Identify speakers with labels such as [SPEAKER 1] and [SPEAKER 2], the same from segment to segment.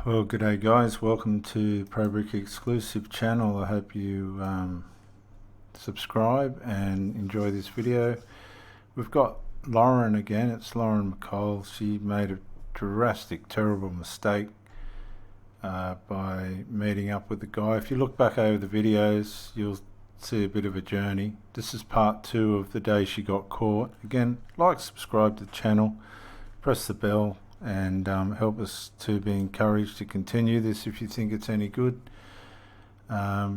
[SPEAKER 1] Well, g'day guys, welcome to ProBrick exclusive channel. I hope you subscribe and enjoy this video. We've got Lauren again. It's Lauren McCall. She made a drastic, terrible mistake by meeting up with the guy. If you look back over the videos, you'll see a bit of a journey. This is part 2 of the day she got caught. Again, like, subscribe to the channel, press the bell, and help us to be encouraged to continue this if you think it's any good. But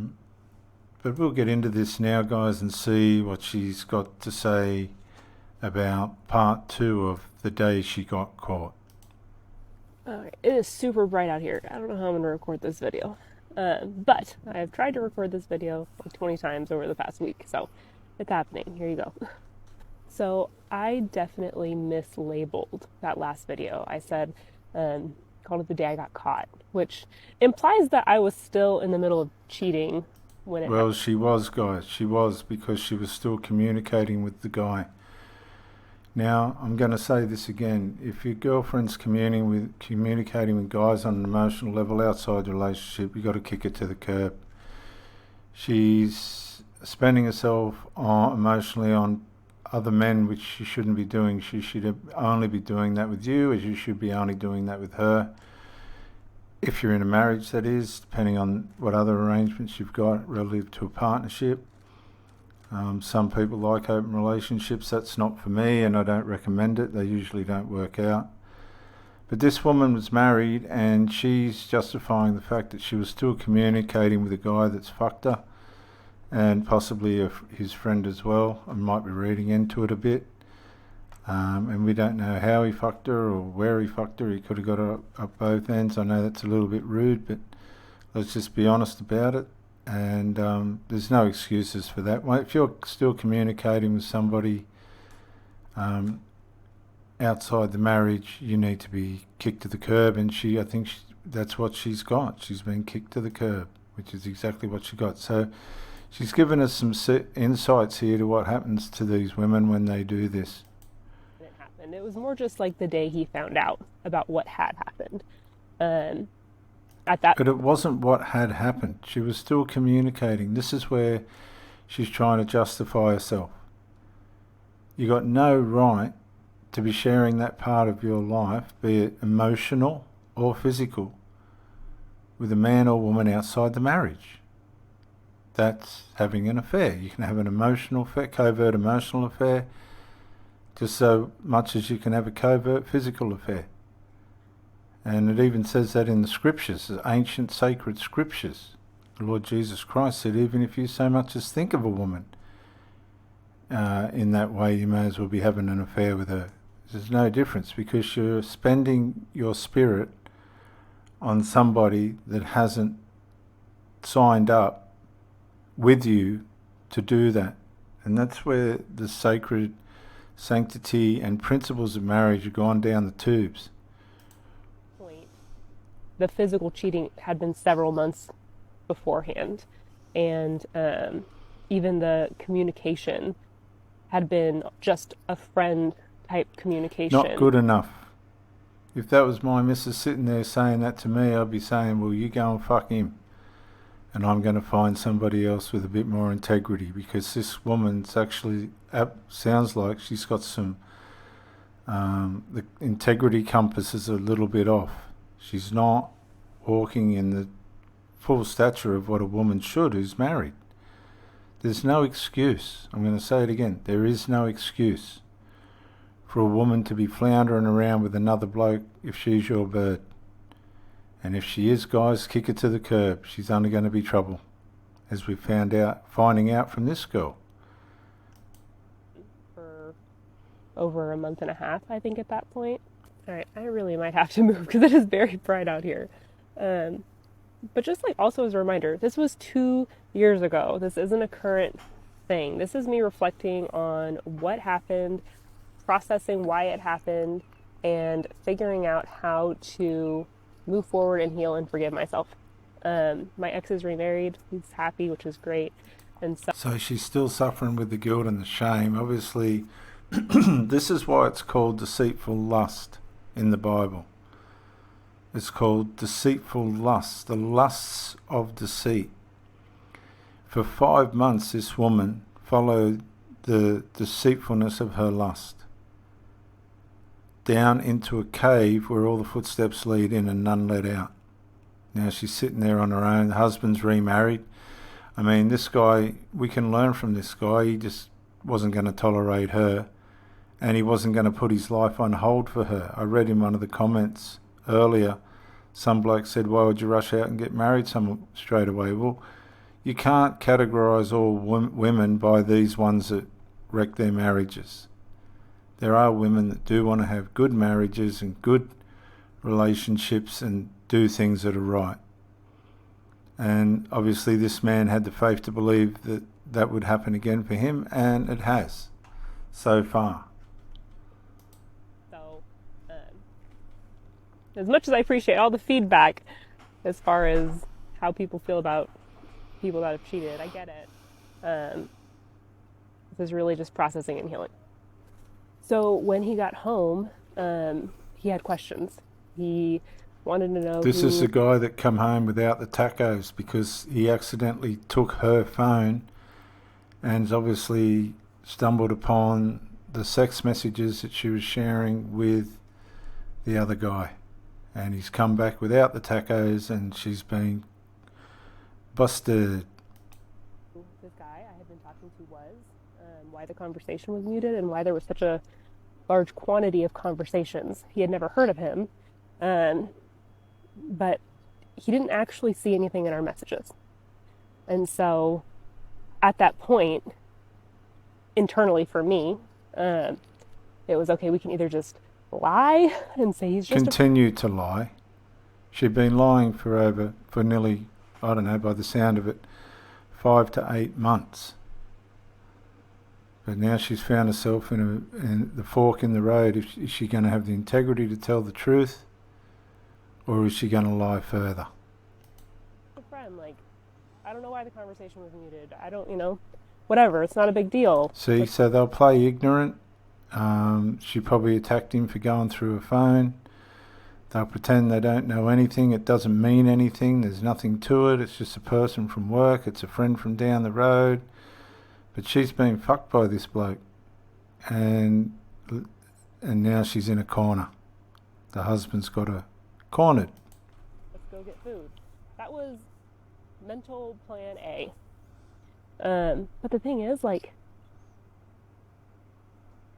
[SPEAKER 1] we'll get into this now, guys, and see what she's got to say about part 2 of the day she got caught.
[SPEAKER 2] Alright, it is super bright out here. I don't know how I'm going to record this video. But I have tried to record this video like 20 times over the past week, so it's happening. Here you go. So I definitely mislabeled that last video. I said, called it the day I got caught, which implies that I was still in the middle of cheating when it happened.
[SPEAKER 1] She was, guys. She was, because she was still communicating with the guy. Now, I'm going to say this again. If your girlfriend's communicating with guys on an emotional level outside the relationship, you've got to kick it to the curb. She's spending herself emotionally on other men, which she shouldn't be doing. She should only be doing that with you, as you should be only doing that with her. If you're in a marriage, that is, depending on what other arrangements you've got relative to a partnership. Some people like open relationships. That's not for me, and I don't recommend it. They usually don't work out. But this woman was married, and she's justifying the fact that she was still communicating with a guy that's fucked her, and possibly his friend as well. I might be reading into it a bit. And we don't know how he fucked her or where he fucked her. He could have got her up both ends. I know that's a little bit rude, but let's just be honest about it. And there's no excuses for that. Well, if you're still communicating with somebody outside the marriage, you need to be kicked to the curb. And I think that's what she's got. She's been kicked to the curb, which is exactly what she got. So she's given us some insights here to what happens to these women when they do this.
[SPEAKER 2] It happened. It was more just like the day he found out about what had happened.
[SPEAKER 1] But it wasn't what had happened. She was still communicating. This is where she's trying to justify herself. You got no right to be sharing that part of your life, be it emotional or physical, with a man or woman outside the marriage. That's having an affair. You can have an emotional affair, covert emotional affair, just so much as you can have a covert physical affair. And it even says that in the scriptures, the ancient sacred scriptures. The Lord Jesus Christ said, even if you so much as think of a woman in that way, you may as well be having an affair with her. There's no difference, because you're spending your spirit on somebody that hasn't signed up with you to do that. And that's where the sacred sanctity and principles of marriage have gone down the tubes.
[SPEAKER 2] The physical cheating had been several months beforehand, and even the communication had been just a friend type communication.
[SPEAKER 1] Not good enough. If that was my missus sitting there saying that to me, I'd be saying, well, you go and fuck him, and I'm going to find somebody else with a bit more integrity, because this woman's actually sounds like she's got some the integrity compass is a little bit off. She's not walking in the full stature of what a woman should who's married. There's no excuse. I'm going to say it again. There is no excuse for a woman to be floundering around with another bloke if she's your bird. And if she is, guys, kick her to the curb. She's only going to be trouble, as we finding out from this girl.
[SPEAKER 2] For over a month and a half, I think, at that point. All right, I really might have to move because it is very bright out here. But just like also as a reminder, this was 2 years ago. This isn't a current thing. This is me reflecting on what happened, processing why it happened, and figuring out how to move forward and heal and forgive myself. My ex is remarried. He's happy, which is great. And
[SPEAKER 1] so she's still suffering with the guilt and the shame. Obviously, this is why it's called deceitful lust in the Bible. It's called deceitful lusts, the lusts of deceit. For 5 months, this woman followed the deceitfulness of her lust down into a cave where all the footsteps lead in and none let out. Now she's sitting there on her own. The husband's remarried. I mean, this guy, we can learn from this guy. He just wasn't going to tolerate her, and he wasn't going to put his life on hold for her. I read in one of the comments earlier, some bloke said, why would you rush out and get married straight away? Well, you can't categorise all women by these ones that wreck their marriages. There are women that do want to have good marriages and good relationships and do things that are right. And obviously this man had the faith to believe that that would happen again for him, and it has so far.
[SPEAKER 2] So, as much as I appreciate all the feedback as far as how people feel about people that have cheated, I get it. This is really just processing and healing. So when he got home, he had questions. He wanted to know.
[SPEAKER 1] This is the guy that come home without the tacos because he accidentally took her phone and obviously stumbled upon the sex messages that she was sharing with the other guy. And he's come back without the tacos and she's been busted.
[SPEAKER 2] This guy I had been talking to was, why the conversation was muted and why there was such a large quantity of conversations. He had never heard of him, but he didn't actually see anything in our messages. And so at that point, internally for me, it was okay, we can either just lie and say he's just
[SPEAKER 1] continue to lie. She'd been lying for nearly, I don't know, by the sound of it, 5 to 8 months. But now she's found herself in the fork in the road. Is she going to have the integrity to tell the truth, or is she going to lie further?
[SPEAKER 2] A friend, I don't know why the conversation was muted. I don't, whatever. It's not a big deal.
[SPEAKER 1] See, so they'll play ignorant. She probably attacked him for going through her phone. They'll pretend they don't know anything. It doesn't mean anything. There's nothing to it. It's just a person from work. It's a friend from down the road. But she's been fucked by this bloke. And now she's in a corner. The husband's got her cornered.
[SPEAKER 2] Let's go get food. That was mental plan A. But the thing is,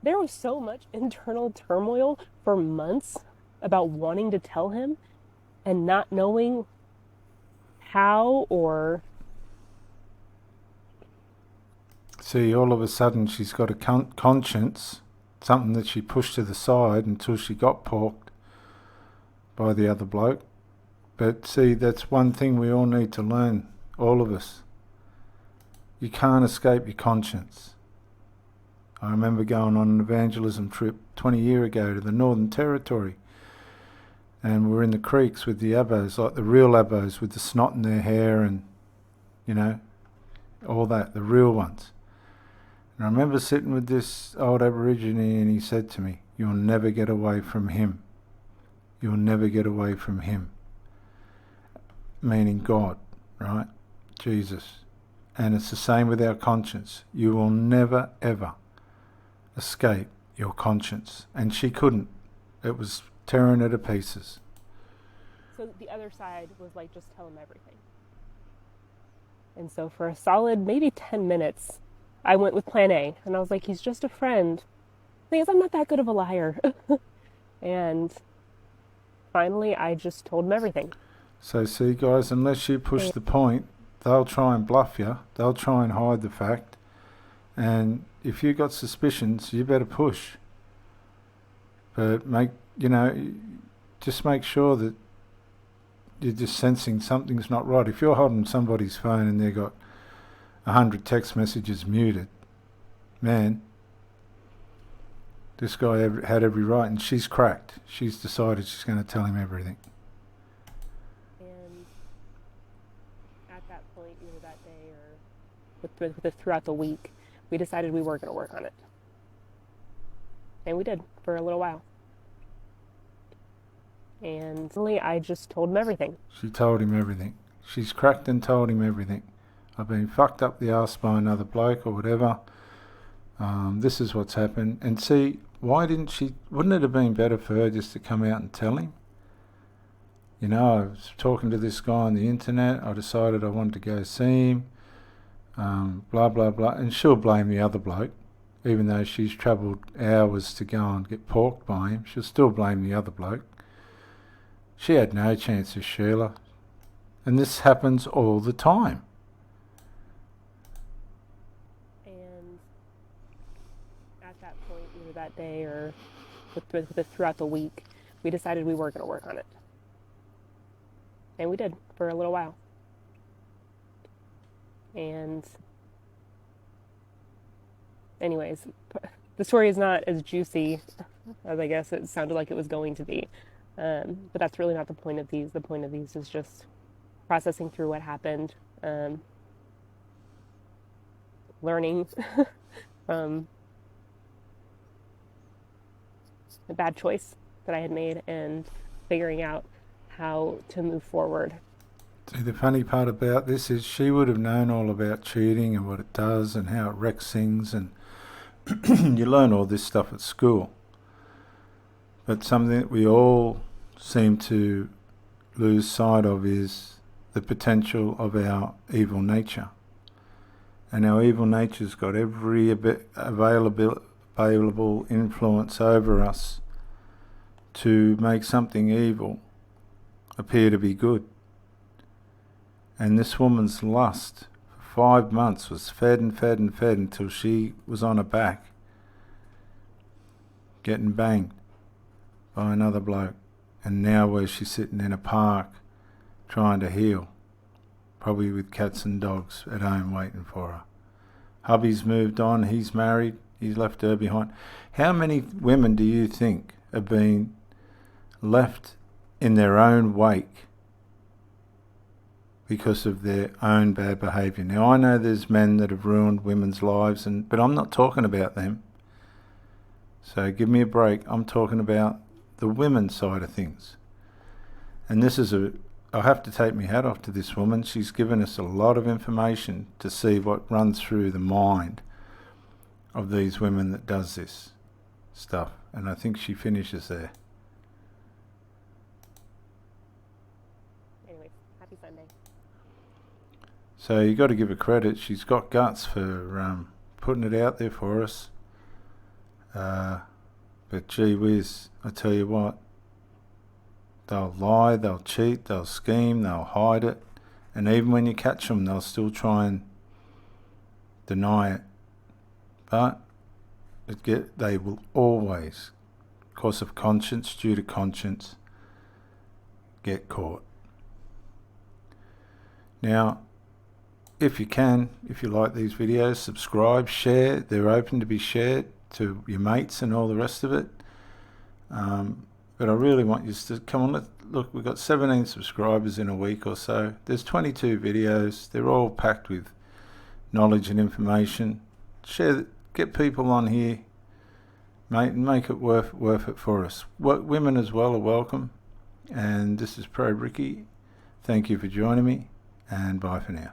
[SPEAKER 2] there was so much internal turmoil for months about wanting to tell him and not knowing how or...
[SPEAKER 1] See, all of a sudden she's got a conscience, something that she pushed to the side until she got porked by the other bloke. But see, that's one thing we all need to learn, all of us. You can't escape your conscience. I remember going on an evangelism trip 20 years ago to the Northern Territory, and we're in the creeks with the Abbos, like the real Abbos with the snot in their hair and, all that, the real ones. And I remember sitting with this old Aborigine and he said to me, "You'll never get away from him. You'll never get away from him." Meaning God, right? Jesus. And it's the same with our conscience. You will never, ever escape your conscience. And she couldn't. It was tearing her to pieces.
[SPEAKER 2] So the other side was just tell him everything. And so for a solid maybe 10 minutes, I went with plan A. And I was like, he's just a friend. The thing is, I'm not that good of a liar. And finally, I just told him everything.
[SPEAKER 1] So see, guys, unless you push the point, they'll try and bluff you. They'll try and hide the fact. And if you've got suspicions, you better push. But just make sure that you're just sensing something's not right. If you're holding somebody's phone and they've got 100 text messages muted, man, this guy had every right, and she's cracked. She's decided she's going to tell him everything.
[SPEAKER 2] And at that point, either that day or throughout the week, we decided we were going to work on it. And we did for a little while. And suddenly I just told him everything.
[SPEAKER 1] She told him everything. She's cracked and told him everything. I've been fucked up the arse by another bloke or whatever. This is what's happened. And see, wouldn't it have been better for her just to come out and tell him? You know, I was talking to this guy on the internet. I decided I wanted to go see him. Blah, blah, blah. And she'll blame the other bloke. Even though she's travelled hours to go and get porked by him, she'll still blame the other bloke. She had no chance of Sheila. And this happens all the time.
[SPEAKER 2] And at that point, either that day or throughout the week, we decided we were going to work on it. And we did for a little while. And anyways, the story is not as juicy as I guess it sounded like it was going to be. But that's really not the point of these. The point of these is just processing through what happened, learning from a bad choice that I had made, and figuring out how to move forward.
[SPEAKER 1] See, the funny part about this is she would have known all about cheating and what it does and how it wrecks things, and you learn all this stuff at school. But something that we all seem to lose sight of is the potential of our evil nature. And our evil nature's got every available influence over us to make something evil appear to be good. And this woman's lust for 5 months was fed and fed and fed until she was on her back, getting banged by another bloke. And now where she's sitting in a park trying to heal, probably with cats and dogs at home waiting for her. Hubby's moved on, he's married, he's left her behind. How many women do you think have been left in their own wake because of their own bad behaviour? Now, I know there's men that have ruined women's lives, but I'm not talking about them. So give me a break. I'm talking about the women's side of things. And this is I have to take my hat off to this woman. She's given us a lot of information to see what runs through the mind of these women that does this stuff. And I think she finishes there.
[SPEAKER 2] Anyway, happy Sunday.
[SPEAKER 1] So you got to give her credit. She's got guts for putting it out there for us. But gee whiz, I tell you what, they'll lie, they'll cheat, they'll scheme, they'll hide it. And even when you catch them, they'll still try and deny it. But they will always, because of conscience, due to conscience, get caught. Now, if you can, if you like these videos, subscribe, share. They're open to be shared to your mates and all the rest of it. But I really want you to come on. Look, we've got 17 subscribers in a week or so. There's 22 videos. They're all packed with knowledge and information. Share, get people on here, mate, and make it worth it for us. Women as well are welcome. And this is Pro Ricky. Thank you for joining me, and bye for now.